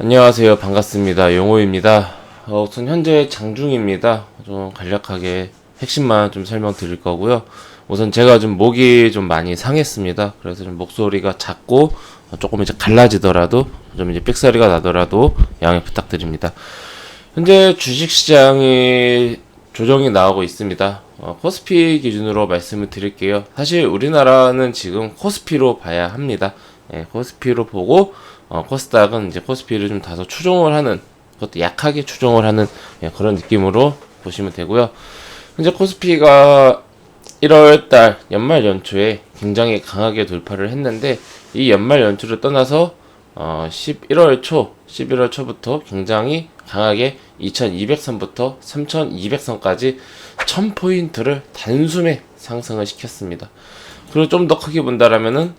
안녕하세요. 반갑습니다. 용호입니다. 우선 현재 장중입니다. 좀 간략하게 핵심만 좀 설명드릴 거고요. 우선 제가 좀 목이 좀 많이 상했습니다. 그래서 좀 목소리가 작고 조금 이제 갈라지더라도 좀 이제 삑사리가 나더라도 양해 부탁드립니다. 현재 주식시장이 조정이 나오고 있습니다. 코스피 기준으로 말씀을 드릴게요. 사실 우리나라는 지금 코스피로 봐야 합니다. 코스피로 보고 코스닥은 이제 코스피를 좀 다소 추종을 하는, 그것도 약하게 추종을 하는 그런 느낌으로 보시면 되고요. 현재 코스피가 1월달 연말 연초에 굉장히 강하게 돌파를 했는데, 이 연말 연초를 떠나서 11월 초부터 굉장히 강하게 2200선부터 3200선까지 1000포인트를 단숨에 상승을 시켰습니다. 그리고 좀 더 크게 본다라면은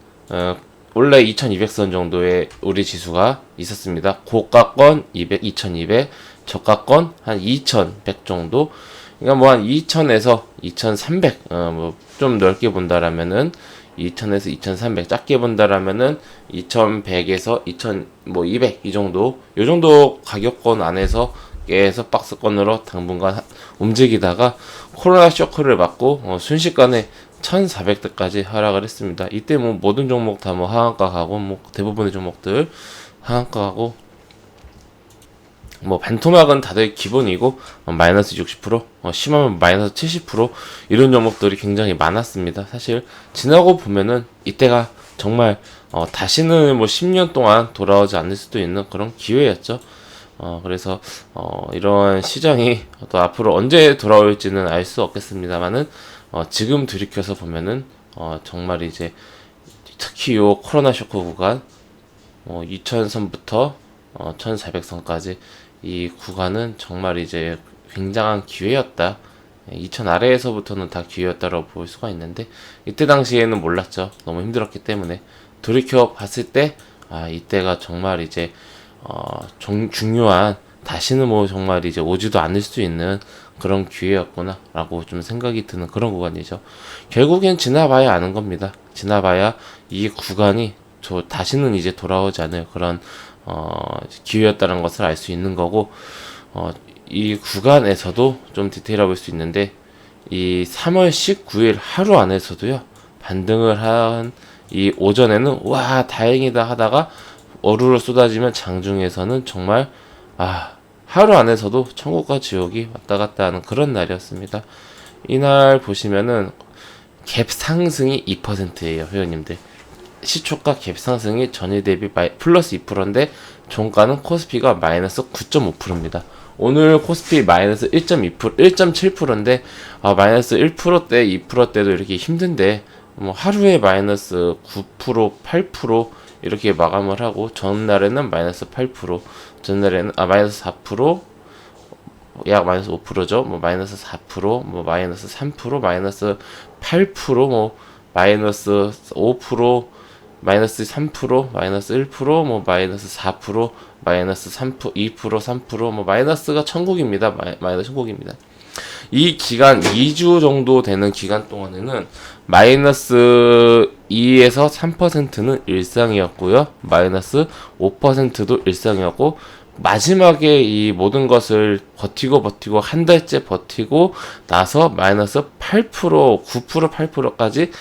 원래 2200선 정도의 우리 지수가 있었습니다. 고가권 2200, 저가권 한 2100 정도. 그러니까 뭐 한 2000에서 2300, 뭐 좀 넓게 본다라면은 2000에서 2300, 작게 본다라면은 2100에서 2200 이 정도, 요 정도 가격권 안에서 계속 박스권으로 당분간 움직이다가 코로나 쇼크를 맞고 순식간에 1400대까지 하락을 했습니다. 이때 뭐 모든 종목 다 뭐 하한가 가고, 뭐 대부분의 종목들 하한가 가고, 뭐 반토막은 다들 기본이고 마이너스 60%, 심하면 마이너스 70% 이런 종목들이 굉장히 많았습니다. 사실 지나고 보면은 이때가 정말 다시는 뭐 10년 동안 돌아오지 않을 수도 있는 그런 기회였죠. 그래서 이러한 시장이 또 앞으로 언제 돌아올지는 알 수 없겠습니다만은 지금 들이켜서 보면은 정말 이제 특히 요 코로나 쇼크 구간 2000선부터 1400선까지 이 구간은 정말 이제 굉장한 기회였다. 2000 아래에서부터는 다 기회였다라고 볼 수가 있는데, 이때 당시에는 몰랐죠. 너무 힘들었기 때문에. 돌이켜 봤을 때 이때가 정말 이제 중요한, 다시는 뭐 정말 이제 오지도 않을 수 있는 그런 기회였구나 라고 좀 생각이 드는 그런 구간이죠. 결국엔 지나봐야 아는 겁니다. 지나봐야 이 구간이 다시는 이제 돌아오지 않을 그런 기회였다는 것을 알 수 있는 거고, 이 구간에서도 좀 디테일해 볼 수 있는데, 이 3월 19일 하루 안에서도요, 반등을 한 이 오전에는 와 다행이다 하다가 어루로 쏟아지면 장중에서는 정말 하루 안에서도 천국과 지옥이 왔다 갔다 하는 그런 날이었습니다. 이날 보시면은 갭 상승이 2%예요, 회원님들. 시초가 갭 상승이 전일 대비 플러스 2%인데 종가는 코스피가 마이너스 9.5%입니다. 오늘 코스피 마이너스 1.2%, 1.7%인데 마이너스 1%대, 2%대도 이렇게 힘든데 뭐 하루에 마이너스 9%, 8% 이렇게 마감을 하고, 전날에는 마이너스 8%, 전날에는 마이너스 4%, 약 마이너스 5%죠. 뭐 마이너스 4%, 뭐 마이너스 3%, 마이너스 8%, 뭐 마이너스 5%, 마이너스 3%, 마이너스 1%, 뭐 마이너스 4%, 마이너스 3%, 2%, 3%, 뭐 마이너스가 천국입니다. 마이너스 천국입니다. 이 기간 2주 정도 되는 기간 동안에는 마이너스 2에서 3%는 일상이었고요. 마이너스 5%도 일상이었고, 마지막에 이 모든 것을 버티고 한 달째 버티고 나서 마이너스 8%, 9%, 8%까지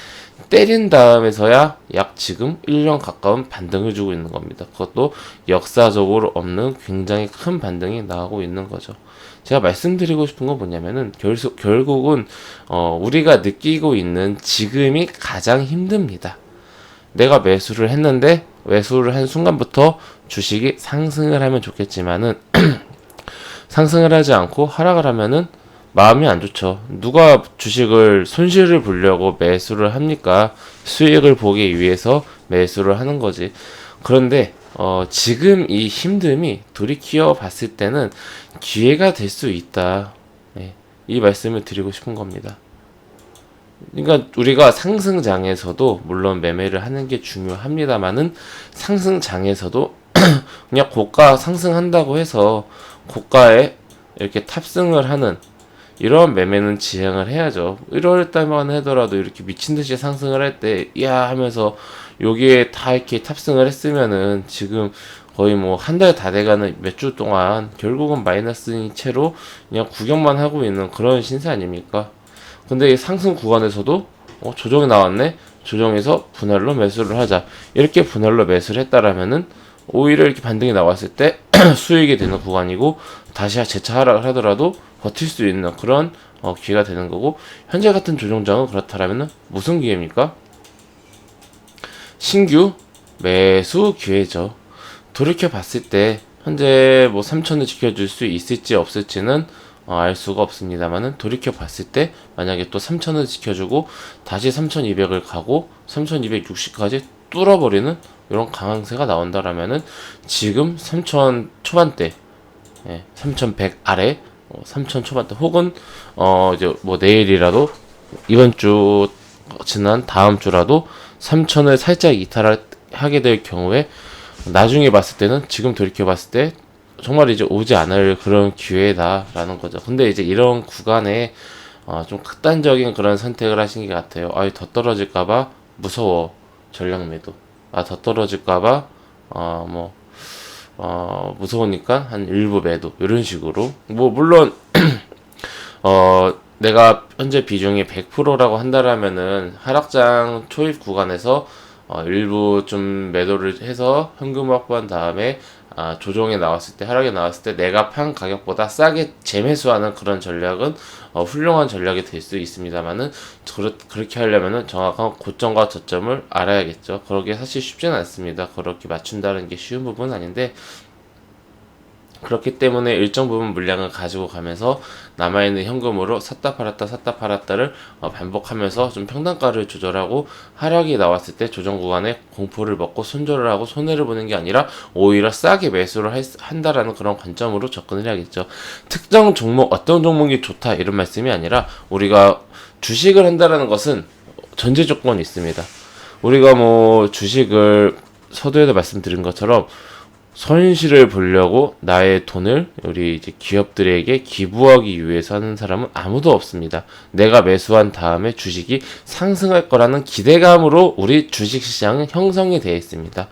때린 다음에서야 약 지금 1년 가까운 반등을 주고 있는 겁니다. 그것도 역사적으로 없는 굉장히 큰 반등이 나오고 있는 거죠. 제가 말씀드리고 싶은 건 뭐냐면은 결국은 우리가 느끼고 있는 지금이 가장 힘듭니다. 내가 매수를 했는데 매수를 한 순간부터 주식이 상승을 하면 좋겠지만은 상승을 하지 않고 하락을 하면은 마음이 안 좋죠. 누가 주식을 손실을 보려고 매수를 합니까? 수익을 보기 위해서 매수를 하는 거지. 그런데 지금 이 힘듦이 돌이켜 봤을 때는 기회가 될 수 있다. 네, 이 말씀을 드리고 싶은 겁니다. 그러니까 우리가 상승장에서도 물론 매매를 하는 게 중요합니다만은, 상승장에서도 그냥 고가 상승한다고 해서 고가에 이렇게 탑승을 하는 이런 매매는 지양을 해야죠. 1월 달만 하더라도 이렇게 미친듯이 상승을 할 때 이야 하면서 여기에 다 이렇게 탑승을 했으면은 지금 거의 뭐 한 달 다 돼가는 몇 주 동안 결국은 마이너스인 채로 그냥 구경만 하고 있는 그런 신세 아닙니까? 근데 이 상승 구간에서도 조정이 나왔네. 조정에서 분할로 매수를 하자. 이렇게 분할로 매수를 했다라면은 오히려 이렇게 반등이 나왔을 때 수익이 되는 구간이고 다시 재차 하락을 하더라도 버틸 수 있는 그런 기회가 되는 거고, 현재 같은 조정장은 그렇다라면은 무슨 기회입니까? 신규 매수 기회죠. 돌이켜 봤을 때 현재 뭐 3천을 지켜줄 수 있을지 없을지는 알 수가 없습니다만은, 돌이켜 봤을 때 만약에 또 3천을 지켜주고 다시 3,200을 가고 3,260까지 뚫어버리는 이런 강황세가 나온다라면은 지금 3천 초반대, 3,100 아래, 3천 초반대 혹은 이제 뭐 내일이라도, 이번 주 지난 다음 주라도 3천을 살짝 이탈하게 될 경우에 나중에 봤을 때는 지금 돌이켜 봤을 때 정말 이제 오지 않을 그런 기회다라는 거죠. 근데 이제 이런 구간에 좀 극단적인 그런 선택을 하신 것 같아요. 더 떨어질까봐 무서워, 전략 매도. 더 떨어질까봐 무서우니까 한 일부 매도, 이런 식으로. 뭐 물론 내가 현재 비중이 100%라고 한다라면은 하락장 초입 구간에서 일부 좀 매도를 해서 현금 확보한 다음에 조정에 나왔을 때, 하락에 나왔을 때 내가 판 가격보다 싸게 재매수하는 그런 전략은 훌륭한 전략이 될 수 있습니다만은, 그렇게 하려면은 정확한 고점과 저점을 알아야겠죠. 그러기 사실 쉽지는 않습니다. 그렇게 맞춘다는 게 쉬운 부분은 아닌데, 그렇기 때문에 일정 부분 물량을 가지고 가면서 남아있는 현금으로 샀다 팔았다를 반복하면서 좀 평단가를 조절하고, 하락이 나왔을 때 조정 구간에 공포를 먹고 손절을 하고 손해를 보는 게 아니라 오히려 싸게 매수를 한다라는 그런 관점으로 접근을 해야겠죠. 특정 종목, 어떤 종목이 좋다 이런 말씀이 아니라, 우리가 주식을 한다라는 것은 전제 조건이 있습니다. 우리가 뭐 주식을 서두에도 말씀드린 것처럼 손실을 보려고 나의 돈을 우리 이제 기업들에게 기부하기 위해서 하는 사람은 아무도 없습니다. 내가 매수한 다음에 주식이 상승할 거라는 기대감으로 우리 주식시장은 형성이 되어 있습니다.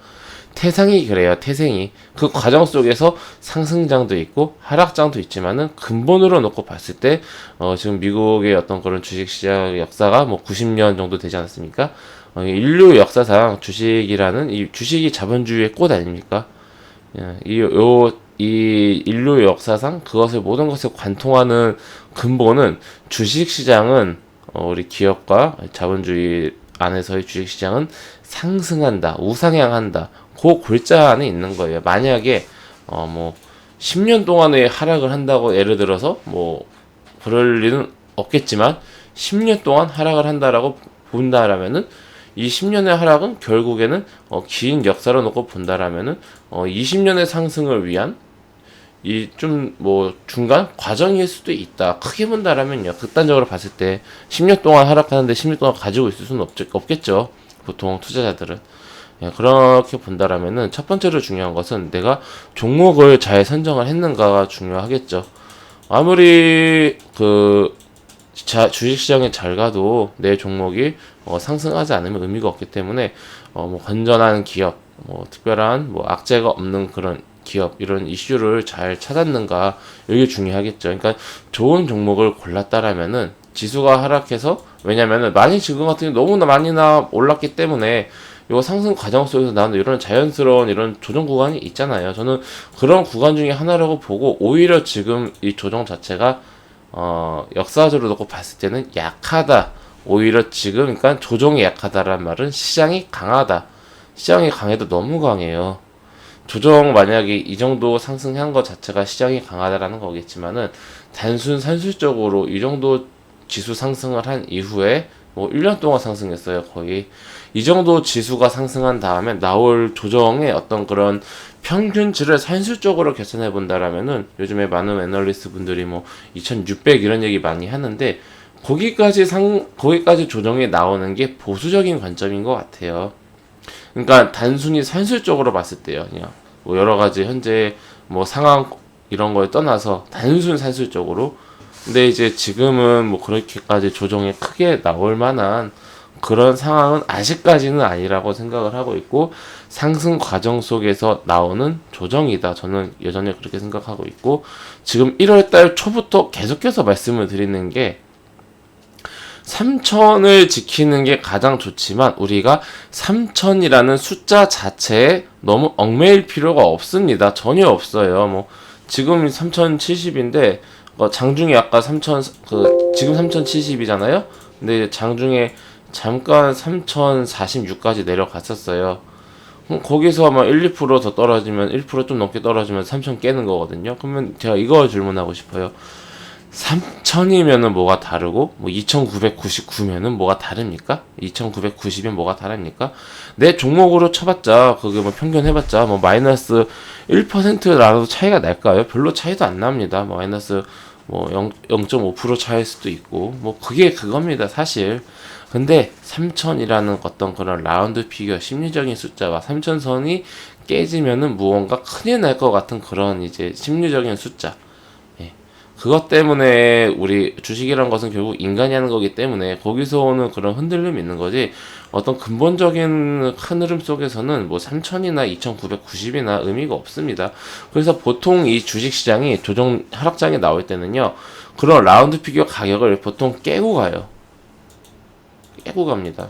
태생이 그래요. 태생이. 그 과정 속에서 상승장도 있고 하락장도 있지만은, 근본으로 놓고 봤을 때 지금 미국의 어떤 그런 주식시장 역사가 뭐 90년 정도 되지 않았습니까? 인류 역사상 주식이라는, 이 주식이 자본주의의 꽃 아닙니까? 이 인류 역사상 그것을, 모든 것을 관통하는 근본은, 주식시장은 우리 기업과 자본주의 안에서의 주식시장은 상승한다, 우상향한다, 그 골자 안에 있는 거예요. 만약에 뭐 10년 동안에 하락을 한다고 예를 들어서, 뭐 그럴 리는 없겠지만 10년 동안 하락을 한다라고 본다라면은, 이 10년의 하락은 결국에는 긴 역사로 놓고 본다라면은 20년의 상승을 위한 이 좀 뭐 중간 과정일 수도 있다. 크게 본다라면요. 극단적으로 봤을 때 10년 동안 하락하는데 10년 동안 가지고 있을 수는 없겠죠. 보통 투자자들은. 그렇게 본다라면은 첫 번째로 중요한 것은 내가 종목을 잘 선정을 했는가가 중요하겠죠. 아무리 주식시장에 잘 가도 내 종목이 상승하지 않으면 의미가 없기 때문에, 뭐 건전한 기업, 뭐 특별한 뭐 악재가 없는 그런 기업, 이런 이슈를 잘 찾았는가, 이게 중요하겠죠. 그러니까 좋은 종목을 골랐다라면은 지수가 하락해서, 왜냐면은 많이 지금 같은 경우 너무나 많이나 올랐기 때문에 요 상승 과정 속에서 나는 이런 자연스러운 이런 조정 구간이 있잖아요. 저는 그런 구간 중에 하나라고 보고, 오히려 지금 이 조정 자체가 역사적으로 놓고 봤을 때는 약하다. 오히려 지금, 그러니까 조정이 약하다란 말은 시장이 강하다. 시장이 강해도 너무 강해요. 조정 만약에 이 정도 상승한 것 자체가 시장이 강하다라는 거겠지만은, 단순 산술적으로 이 정도 지수 상승을 한 이후에 뭐 1년 동안 상승했어요. 거의 이 정도 지수가 상승한 다음에 나올 조정의 어떤 그런 평균치를 산술적으로 계산해 본다라면은, 요즘에 많은 애널리스트 분들이 뭐 2600 이런 얘기 많이 하는데, 거기까지 조정이 나오는 게 보수적인 관점인 것 같아요. 그러니까 단순히 산술적으로 봤을 때요, 그냥 뭐 여러 가지 현재 뭐 상황 이런 거에 떠나서 단순 산술적으로. 근데 이제 지금은 뭐 그렇게까지 조정이 크게 나올 만한 그런 상황은 아직까지는 아니라고 생각을 하고 있고, 상승 과정 속에서 나오는 조정이다. 저는 여전히 그렇게 생각하고 있고, 지금 1월달 초부터 계속해서 말씀을 드리는 게 3천을 지키는 게 가장 좋지만 우리가 3천이라는 숫자 자체에 너무 얽매일 필요가 없습니다. 전혀 없어요. 뭐 지금 3070인데 장중에 아까 3000 지금 3070이잖아요. 근데 장중에 잠깐 3046까지 내려갔었어요. 거기서 아마 1, 2%더 떨어지면 1% 좀 넘게 떨어지면 3000 깨는 거거든요. 그러면 제가 이거 질문하고 싶어요. 3000이면은 뭐가 다르고, 뭐 2999면은 뭐가 다릅니까? 2990이면 뭐가 다릅니까? 내 종목으로 쳐봤자, 그게 뭐 평균 해봤자, 뭐 마이너스 1%라도 차이가 날까요? 별로 차이도 안 납니다. 뭐 마이너스 뭐 0.5% 차이일 수도 있고, 뭐 그게 그겁니다, 사실. 근데 3000이라는 어떤 그런 라운드 피겨 심리적인 숫자와 3000선이 깨지면은 무언가 큰일 날 것 같은 그런 이제 심리적인 숫자. 그것 때문에 우리 주식이란 것은 결국 인간이 하는 거기 때문에 거기서 오는 그런 흔들림이 있는 거지, 어떤 근본적인 큰 흐름 속에서는 뭐 3000이나 2990이나 의미가 없습니다. 그래서 보통 이 주식시장이 조정 하락장에 나올 때는요, 그런 라운드 피겨 가격을 보통 깨고 가요. 깨고 갑니다.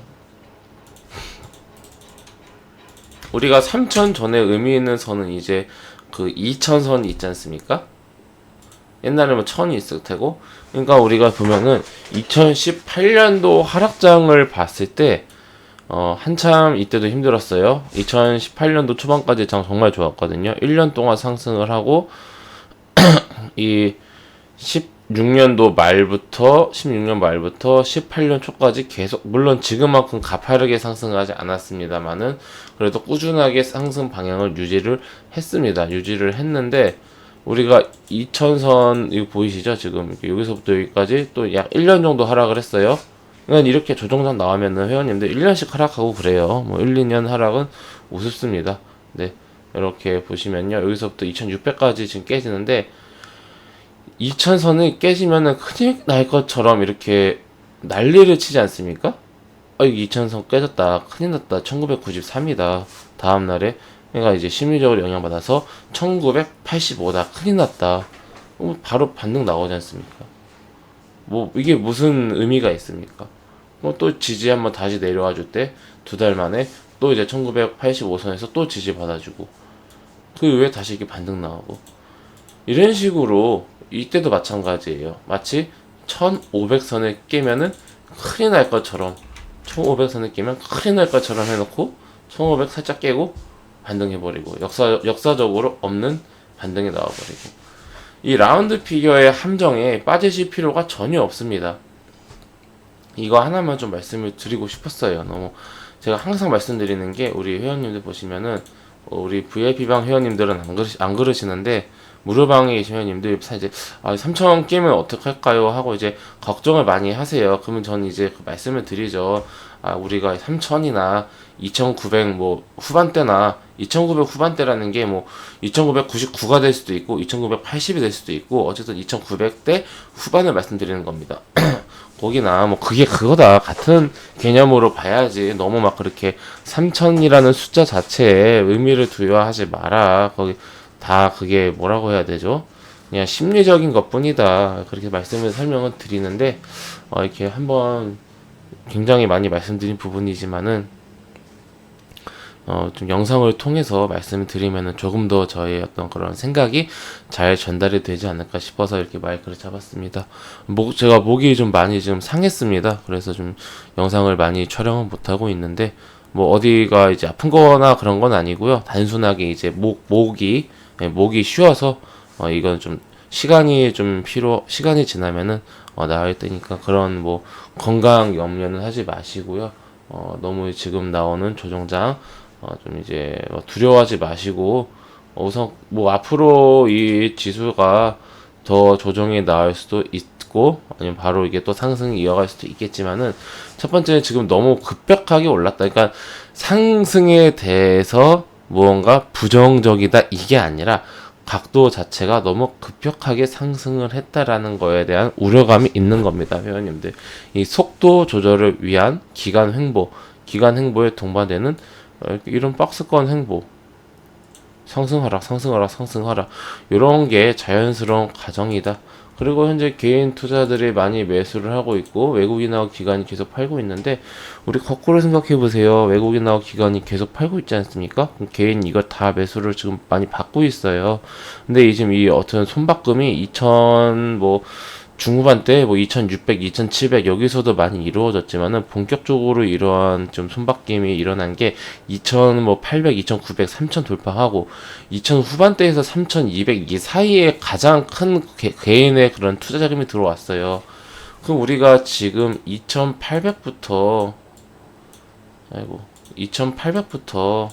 우리가 3000 전에 의미 있는 선은 이제 그 2000선이 있지 않습니까? 옛날에 뭐 1000이 있을 테고, 그러니까 우리가 보면은 2018년도 하락장을 봤을 때 한참 이때도 힘들었어요. 2018년도 초반까지 장 정말 좋았거든요. 1년 동안 상승을 하고 이 16년도 말부터 16년 말부터 18년 초까지 계속, 물론 지금만큼 가파르게 상승하지 않았습니다만은 그래도 꾸준하게 상승 방향을 유지를 했습니다. 유지를 했는데 우리가 2000선 이거 보이시죠? 지금 여기서부터 여기까지 또 약 1년 정도 하락을 했어요. 그러니까 이렇게 조정장 나오면은 회원님들 1년씩 하락하고 그래요. 뭐 1, 2년 하락은 우습습니다. 네. 이렇게 보시면요. 여기서부터 2600까지 지금 깨지는데 2000선이 깨지면은 큰일 날 것처럼 이렇게 난리를 치지 않습니까? 이거 2000선 깨졌다. 큰일 났다. 1993이다. 다음날에. 그러니까 이제 심리적으로 영향받아서 1985다. 큰일 났다. 바로 반등 나오지 않습니까? 뭐 이게 무슨 의미가 있습니까? 뭐 또 지지 한번 다시 내려와 줄 때 2달 만에 또 이제 1985선에서 또 지지 받아주고, 그 이후에 다시 이렇게 반등 나오고, 이런 식으로 이때도 마찬가지예요. 마치 1500선을 깨면은 큰일 날 것처럼, 1500선을 깨면 큰일 날 것처럼 해놓고 1500 살짝 깨고 반등해버리고, 역사적으로 없는 반등이 나와버리고, 이 라운드 피겨의 함정에 빠지실 필요가 전혀 없습니다. 이거 하나만 좀 말씀을 드리고 싶었어요. 너무 제가 항상 말씀드리는 게, 우리 회원님들 보시면은 우리 VIP방 회원님들은 안 그러시는데 무료방에 계신 회원님들 이제 3,000원 끼면 어떡할까요 하고 이제 걱정을 많이 하세요. 그러면 저는 이제 그 말씀을 드리죠. 우리가 3,000이나 2,900 뭐 후반대나 2,900 후반대라는 게 뭐 2,999가 될 수도 있고 2,980이 될 수도 있고, 어쨌든 2,900대 후반을 말씀드리는 겁니다. 거기나 뭐 그게 그거다 같은 개념으로 봐야지, 너무 막 그렇게 3,000이라는 숫자 자체에 의미를 부여하지 마라. 거기 다 그게 뭐라고 해야 되죠? 그냥 심리적인 것뿐이다. 그렇게 말씀을 설명을 드리는데, 이렇게 한번 굉장히 많이 말씀드린 부분이지만은 좀 영상을 통해서 말씀을 드리면은 조금 더 저의 어떤 그런 생각이 잘 전달이 되지 않을까 싶어서 이렇게 마이크를 잡았습니다. 제가 목이 좀 많이 지금 상했습니다. 그래서 좀 영상을 많이 촬영은 못하고 있는데, 뭐 어디가 이제 아픈 거나 그런 건 아니고요. 단순하게 이제 목이 쉬어서 이건 좀 시간이 지나면은 나을 때니까 그런 뭐 건강 염려는 하지 마시고요. 너무 지금 나오는 조정장 좀 이제 두려워하지 마시고, 우선 뭐 앞으로 이 지수가 더 조정이 나올 수도 있고 아니면 바로 이게 또 상승이 이어갈 수도 있겠지만은, 첫 번째는 지금 너무 급격하게 올랐다. 그러니까 상승에 대해서 무언가 부정적이다 이게 아니라 각도 자체가 너무 급격하게 상승을 했다라는 거에 대한 우려감이 있는 겁니다, 회원님들. 이 속도 조절을 위한 기간 횡보에 동반되는 이런 박스권 횡보, 상승하락, 상승하락, 상승하락, 이런 게 자연스러운 과정이다. 그리고 현재 개인 투자들이 많이 매수를 하고 있고 외국인하고 기관이 계속 팔고 있는데, 우리 거꾸로 생각해 보세요. 외국인하고 기관이 계속 팔고 있지 않습니까? 그럼 개인 이거 다 매수를 지금 많이 받고 있어요. 근데 지금 이 어떤 손바꿈이 2000 중후반대 2600, 2700 여기서도 많이 이루어졌지만은 본격적으로 이러한 좀 손바뀜이 일어난 게 2800, 2900, 3000 돌파하고 2000 후반대에서 3200 이 사이에 가장 큰 개인의 그런 투자 자금이 들어왔어요. 그럼 우리가 지금 2800부터 2800부터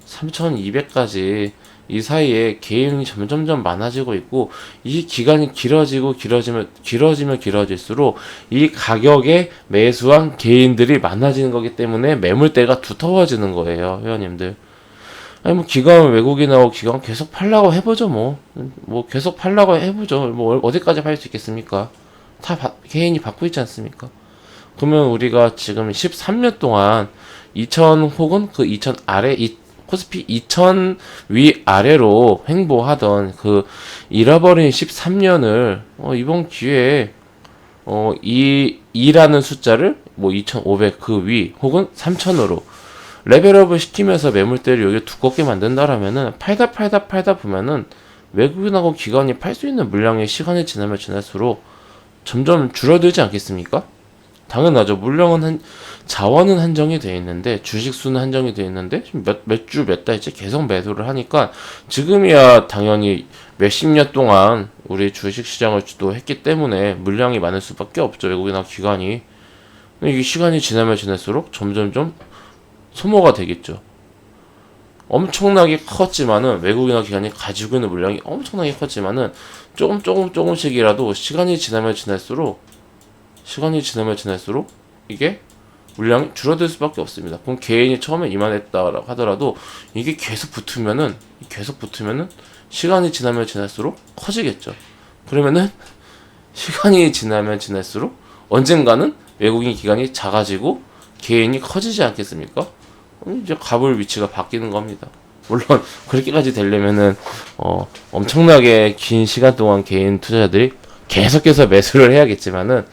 3200까지 이 사이에 개인이 점점점 많아지고 있고, 이 기간이 길어질수록 이 가격에 매수한 개인들이 많아지는 거기 때문에 매물대가 두터워지는 거예요, 회원님들. 아니 기관 외국인하고 기관 계속 팔라고 해보죠. 계속 팔라고 해보죠. 어디까지 팔 수 있겠습니까? 개인이 받고 있지 않습니까? 그러면 우리가 지금 13년 동안 2000 혹은 그 2000 아래 코스피 2000 위아래로 횡보하던 그 잃어버린 13년을 이번 기회에 2라는 숫자를 2500 그 위 혹은 3000으로 레벨업을 시키면서 매물대를 여기 두껍게 만든다라면은 팔다 보면은 외국인하고 기관이 팔 수 있는 물량의 시간이 지나면 지날수록 점점 줄어들지 않겠습니까? 당연하죠. 물량은 자원은 한정이 되어 있는데, 주식 수는 한정이 되어 있는데, 몇 주, 몇 달째 계속 매도를 하니까, 지금이야 당연히 몇십 년 동안 우리 주식 시장을 주도했기 때문에 물량이 많을 수밖에 없죠. 외국이나 기관이. 이게 시간이 지나면 지날수록 점점점 소모가 되겠죠. 엄청나게 컸지만은, 외국이나 기관이 가지고 있는 물량이 엄청나게 컸지만은, 조금씩이라도 시간이 지나면 지날수록 이게 물량이 줄어들 수밖에 없습니다. 그럼 개인이 처음에 이만했다 하더라도 이게 계속 붙으면은 시간이 지나면 지날수록 커지겠죠. 그러면은 시간이 지나면 지날수록 언젠가는 외국인 기관이 작아지고 개인이 커지지 않겠습니까? 이제 갑을 위치가 바뀌는 겁니다. 물론 그렇게까지 되려면은 엄청나게 긴 시간 동안 개인 투자자들이 계속해서 매수를 해야겠지만은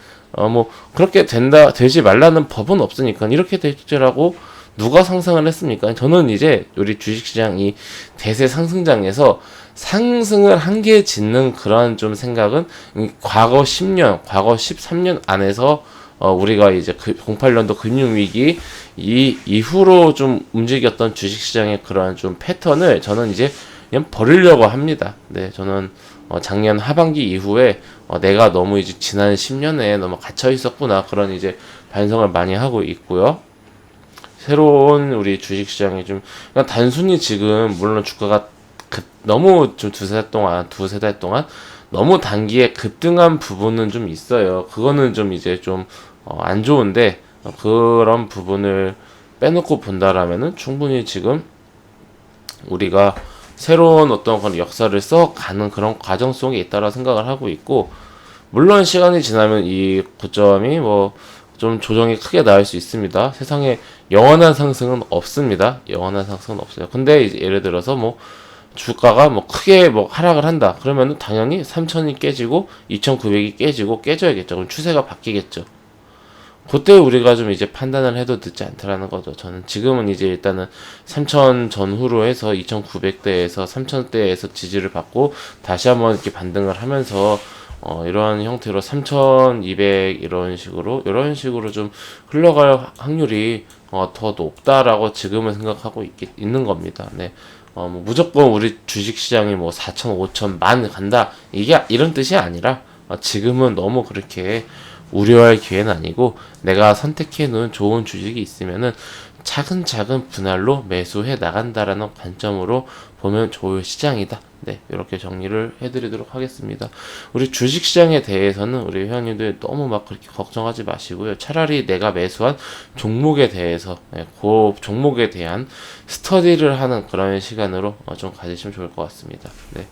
그렇게 되지 말라는 법은 없으니까 이렇게 되지라고 누가 상상을 했습니까? 저는 이제 우리 주식시장 이 대세 상승장에서 상승을 한계 짓는 그런 좀 생각은 과거 10년, 과거 13년 안에서 우리가 이제 08년도 금융위기 이 이후로 좀 움직였던 주식시장의 그러한 좀 패턴을 저는 이제 그냥 버리려고 합니다. 네, 저는 작년 하반기 이후에 내가 너무 이제 지난 10년에 너무 갇혀 있었구나, 그런 이제 반성을 많이 하고 있고요. 새로운 우리 주식시장이 좀 그냥 단순히 지금 물론 주가가 너무 좀 두세 달 동안 너무 단기에 급등한 부분은 좀 있어요. 그거는 좀 이제 좀 안 좋은데, 그런 부분을 빼놓고 본다라면은 충분히 지금 우리가 새로운 어떤 그런 역사를 써가는 그런 과정 속에 있다라 생각을 하고 있고, 물론 시간이 지나면 이 고점이 좀 조정이 크게 나올 수 있습니다. 세상에 영원한 상승은 없습니다. 영원한 상승은 없어요. 근데 이제 예를 들어서 주가가 크게 하락을 한다. 그러면은 당연히 3000이 깨지고 2900이 깨져야겠죠. 그럼 추세가 바뀌겠죠. 그때 우리가 좀 이제 판단을 해도 늦지 않다라는 거죠. 저는 지금은 이제 일단은 3000 전후로 해서 2900대에서 3000대에서 지지를 받고 다시 한번 이렇게 반등을 하면서 이러한 형태로 3200 이런 식으로 좀 흘러갈 확률이 더 높다라고 지금은 생각하고 있는 겁니다. 네. 무조건 우리 주식 시장이 4천, 5천, 만 간다, 이런 뜻이 아니라 지금은 너무 그렇게 우려할 기회는 아니고, 내가 선택해 놓은 좋은 주식이 있으면은 차근차근 분할로 매수해 나간다라는 관점으로 보면 좋을 시장이다. 네, 이렇게 정리를 해드리도록 하겠습니다. 우리 주식시장에 대해서는 우리 회원님들 너무 그렇게 걱정하지 마시고요. 차라리 내가 매수한 종목에 대해서 그 종목에 대한 스터디를 하는 그런 시간으로 좀 가지시면 좋을 것 같습니다. 네.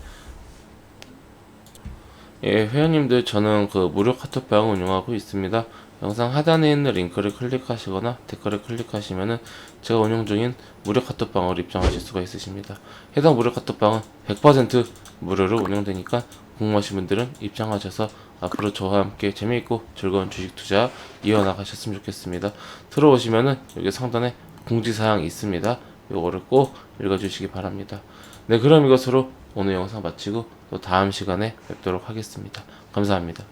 예, 회원님들 저는 그 무료 카톡방 운영하고 있습니다. 영상 하단에 있는 링크를 클릭하시거나 댓글을 클릭하시면은 제가 운영 중인 무료 카톡방으로 입장하실 수가 있으십니다. 해당 무료 카톡방은 100% 무료로 운영되니까 궁금하신 분들은 입장하셔서 앞으로 저와 함께 재미있고 즐거운 주식 투자 이어나가셨으면 좋겠습니다. 들어오시면은 여기 상단에 공지사항이 있습니다. 요거를 꼭 읽어주시기 바랍니다. 네, 그럼 이것으로 오늘 영상 마치고 또 다음 시간에 뵙도록 하겠습니다. 감사합니다.